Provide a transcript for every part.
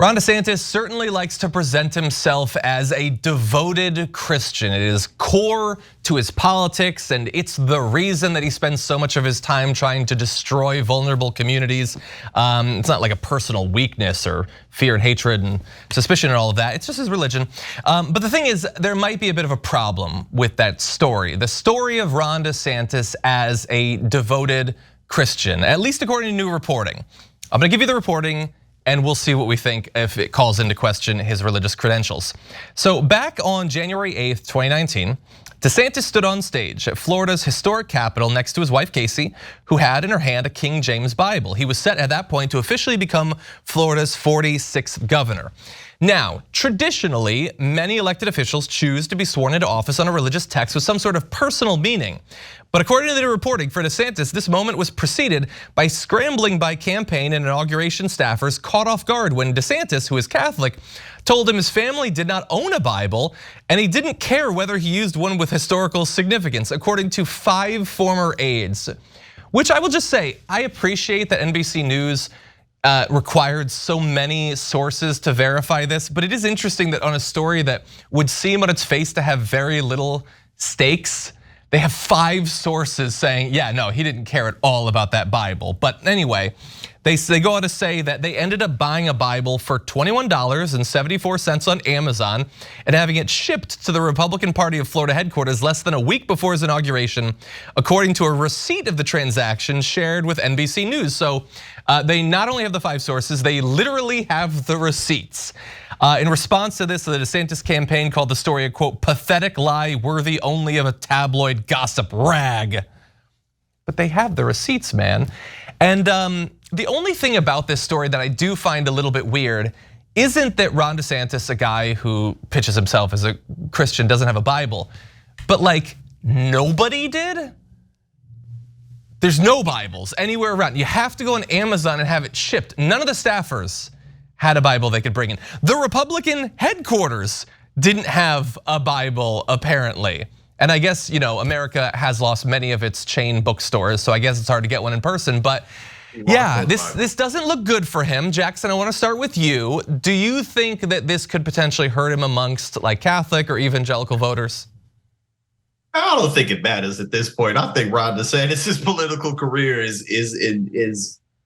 Ron DeSantis certainly likes to present himself as a devoted Christian. It is core to his politics, and it's the reason that he spends so much of his time trying to destroy vulnerable communities. It's not like a personal weakness or fear and hatred and suspicion and all of that. It's just his religion. But the thing is, there might be a bit of a problem with that story. The story of Ron DeSantis as a devoted Christian, at least according to new reporting. I'm gonna give you the reporting, and we'll see what we think if it calls into question his religious credentials. So back on January 8th, 2019, DeSantis stood on stage at Florida's historic Capitol next to his wife, Casey, who had in her hand a King James Bible. He was set at that point to officially become Florida's 46th governor. Now, traditionally, many elected officials choose to be sworn into office on a religious text with some sort of personal meaning. But according to the reporting for DeSantis, this moment was preceded by scrambling by campaign and inauguration staffers caught off guard when DeSantis, who is Catholic, told him his family did not own a Bible and he didn't care whether he used one with historical significance, according to 5 former aides. Which I will just say, I appreciate that NBC News required so many sources to verify this, but it is interesting that on a story that would seem on its face to have very little stakes, they have 5 sources saying, yeah, no, he didn't care at all about that Bible. But anyway, they go on to say that they ended up buying a Bible for $21.74 on Amazon and having it shipped to the Republican Party of Florida headquarters less than a week before his inauguration, according to a receipt of the transaction shared with NBC News. So they not only have the 5 sources, they literally have the receipts. In response to this, the DeSantis campaign called the story a quote, pathetic lie worthy only of a tabloid gossip rag. But they have the receipts, man. And the only thing about this story that I do find a little bit weird isn't that Ron DeSantis, a guy who pitches himself as a Christian, doesn't have a Bible, but like nobody did? There's no Bibles anywhere around. You have to go on Amazon and have it shipped. None of the staffers had a Bible they could bring in. The Republican headquarters didn't have a Bible apparently. And I guess, America has lost many of its chain bookstores, so I guess it's hard to get one in person, but yeah, this doesn't look good for him. Jackson, I wanna start with you. Do you think that this could potentially hurt him amongst like Catholic or evangelical voters? I don't think it matters at this point. I think Ron DeSantis' political career is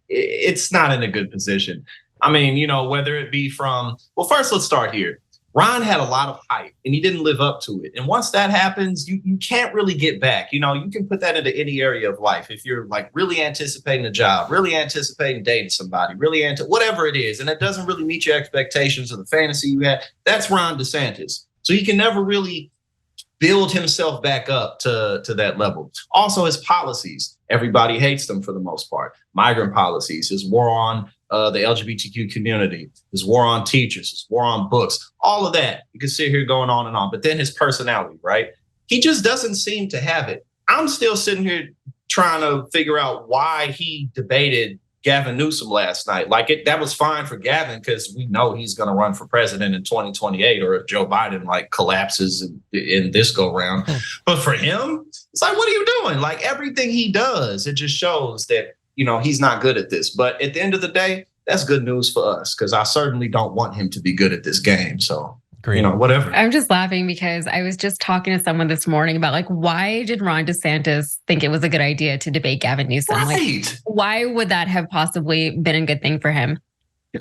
it's not in a good position. I mean, whether it be from, well, first let's start here. Ron had a lot of hype and he didn't live up to it. And once that happens, you can't really get back. You can put that into any area of life. If you're like really anticipating a job, really anticipating dating somebody, really whatever it is, and it doesn't really meet your expectations or the fantasy you had, that's Ron DeSantis. So he can never really build himself back up to that level. Also his policies, everybody hates them for the most part. Migrant policies, his war on the LGBTQ community, his war on teachers, his war on books, all of that. You can sit here going on and on, but then his personality, right? He just doesn't seem to have it. I'm still sitting here trying to figure out why he debated Gavin Newsom last night. Like that was fine for Gavin because we know he's gonna run for president in 2028 or if Joe Biden like collapses in this go round. But for him, it's like, what are you doing? Like everything he does, it just shows that he's not good at this. But at the end of the day, that's good news for us because I certainly don't want him to be good at this game. So, whatever. I'm just laughing because I was just talking to someone this morning about like, why did Ron DeSantis think it was a good idea to debate Gavin Newsom? Right. Like, why would that have possibly been a good thing for him?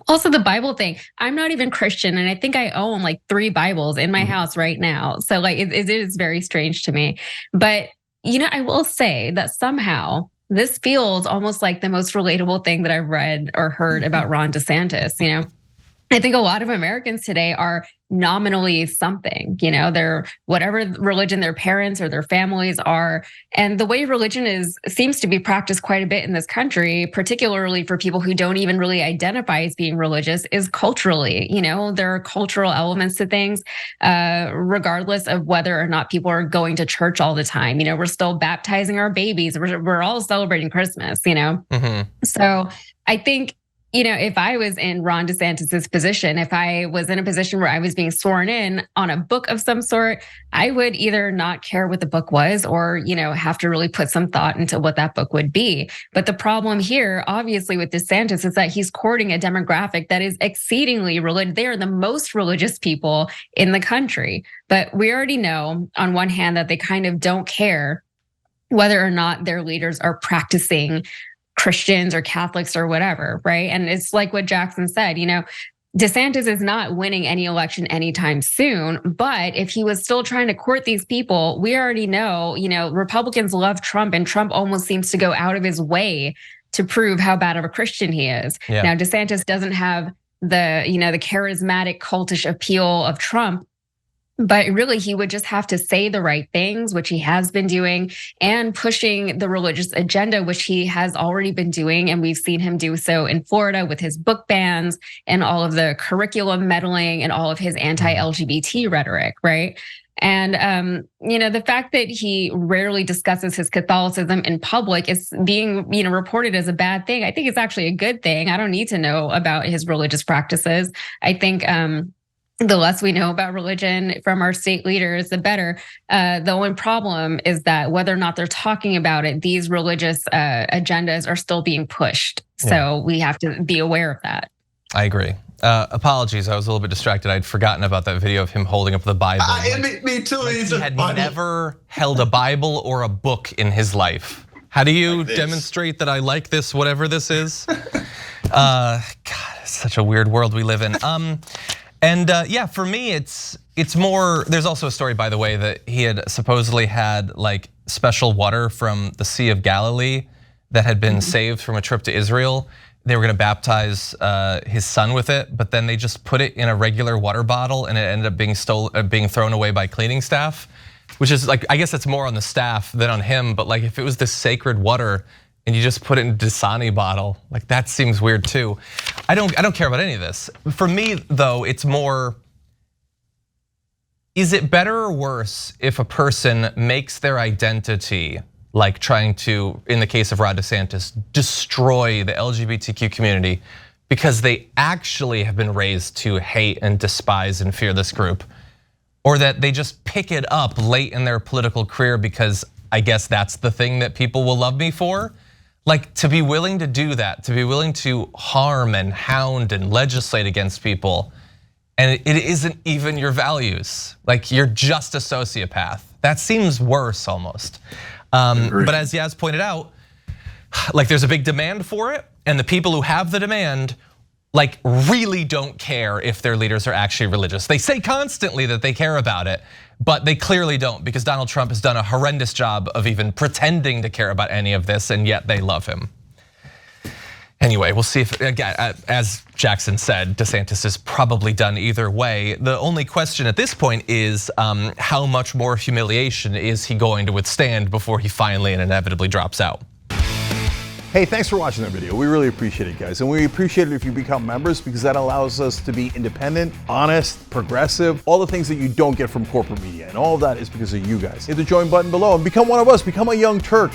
Also the Bible thing, I'm not even Christian and I think I own like 3 Bibles in my house right now. So like it is very strange to me. But I will say that somehow this feels almost like the most relatable thing that I've read or heard about Ron DeSantis. I think a lot of Americans today are nominally something, they're whatever religion their parents or their families are. And the way religion seems to be practiced quite a bit in this country, particularly for people who don't even really identify as being religious, is culturally, there are cultural elements to things, regardless of whether or not people are going to church all the time. We're still baptizing our babies. We're all celebrating Christmas, Mm-hmm. So I think if I was in Ron DeSantis's position, if I was in a position where I was being sworn in on a book of some sort, I would either not care what the book was or, have to really put some thought into what that book would be. But the problem here, obviously, with DeSantis is that he's courting a demographic that is exceedingly religious. They are the most religious people in the country. But we already know, on one hand, that they kind of don't care whether or not their leaders are practicing Christians or Catholics or whatever, right? And it's like what Jackson said, DeSantis is not winning any election anytime soon, but if he was still trying to court these people, we already know, Republicans love Trump, and Trump almost seems to go out of his way to prove how bad of a Christian he is. Yeah. Now, DeSantis doesn't have the charismatic cultish appeal of Trump, but really, he would just have to say the right things, which he has been doing, and pushing the religious agenda, which he has already been doing. And we've seen him do so in Florida with his book bans and all of the curriculum meddling and all of his anti-LGBT rhetoric, right? And, the fact that he rarely discusses his Catholicism in public is being, reported as a bad thing. I think it's actually a good thing. I don't need to know about his religious practices. I think, the less we know about religion from our state leaders, the better. The only problem is that whether or not they're talking about it, these religious agendas are still being pushed. So we have to be aware of that. I agree. Apologies, I was a little bit distracted. I'd forgotten about that video of him holding up the Bible. Me too. Like he had never held a Bible or a book in his life. How do you demonstrate that I like this, whatever this is? God, it's such a weird world we live in. And for me, it's more, there's also a story, by the way, that he had supposedly had like special water from the Sea of Galilee that had been saved from a trip to Israel. They were gonna baptize his son with it, but then they just put it in a regular water bottle and it ended up being thrown away by cleaning staff, which is like, I guess that's more on the staff than on him, but like if it was this sacred water and you just put it in a Dasani bottle, like that seems weird too. I don't care about any of this. For me though, it's more, is it better or worse if a person makes their identity, like trying to, in the case of Ron DeSantis, destroy the LGBTQ community because they actually have been raised to hate and despise and fear this group, or that they just pick it up late in their political career because I guess that's the thing that people will love me for? Like, to be willing to do that, to be willing to harm and hound and legislate against people, and it isn't even your values. Like, you're just a sociopath. That seems worse almost. But as Yaz pointed out, like there's a big demand for it, and the people who have the demand like really don't care if their leaders are actually religious. They say constantly that they care about it, but they clearly don't, because Donald Trump has done a horrendous job of even pretending to care about any of this, and yet they love him. Anyway, we'll see if, again, as Jackson said, DeSantis is probably done either way. The only question at this point is how much more humiliation is he going to withstand before he finally and inevitably drops out? Hey, thanks for watching that video. We really appreciate it, guys. And we appreciate it if you become members, because that allows us to be independent, honest, progressive, all the things that you don't get from corporate media. And all of that is because of you guys. Hit the join button below and become one of us, become a Young Turk.